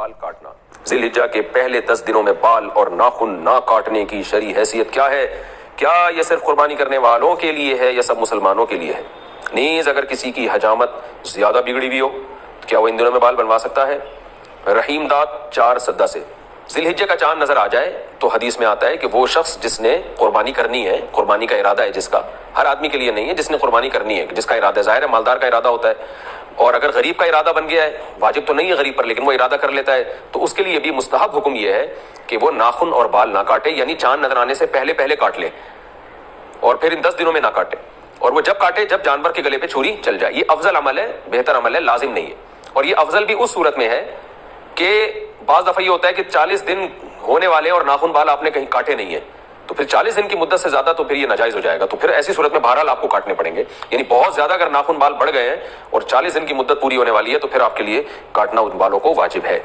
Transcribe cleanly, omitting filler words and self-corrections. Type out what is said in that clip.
بال کاٹنا۔ ذی الحجہ کے پہلے 10 دنوں میں بال اور ناخن نہ کاٹنے کی شرعی حیثیت کیا ہے؟ کیا یہ صرف قربانی کرنے والوں کے لیے ہے یا سب مسلمانوں کے لیے ہے؟ نیز اگر کسی کی حجامت زیادہ بگڑی ہوئی ہو تو کیا وہ ان دنوں میں بال بنوا سکتا ہے؟ رحیم داد 4 سدہ سے، ذی الحجہ کا چاند نظر آ جائے تو حدیث میں آتا ہے کہ وہ شخص جس نے قربانی کرنی ہے، قربانی کا ارادہ ہے جس کا، ہر آدمی کے لیے نہیں ہے، جس نے قربانی کرنی ہے، جس کا ارادہ ظاہر ہے مالدار کا ارادہ ہوتا ہے، اور اگر غریب کا ارادہ بن گیا ہے، واجب تو نہیں ہے غریب پر لیکن وہ ارادہ کر لیتا ہے، تو اس کے لیے بھی مستحب حکم یہ ہے کہ وہ ناخن اور بال نہ کاٹے، یعنی چاند نظر آنے سے پہلے پہلے کاٹ لے اور پھر ان 10 دنوں میں نہ کاٹے، اور وہ جب کاٹے جب جانور کے گلے پہ چھری چل جائے۔ یہ افضل عمل ہے، بہتر عمل ہے، لازم نہیں ہے، اور یہ افضل بھی اس صورت میں ہے کہ بعض دفعہ یہ ہوتا ہے کہ 40 دن ہونے والے اور ناخن بال آپ نے کہیں کاٹے نہیں ہیں، تو پھر 40 دن کی مدت سے زیادہ تو پھر یہ ناجائز ہو جائے گا، تو پھر ایسی صورت میں بہرحال آپ کو کاٹنے پڑیں گے، یعنی بہت زیادہ اگر ناخن بال بڑھ گئے ہیں اور 40 دن کی مدت پوری ہونے والی ہے تو پھر آپ کے لیے کاٹنا ان بالوں کو واجب ہے۔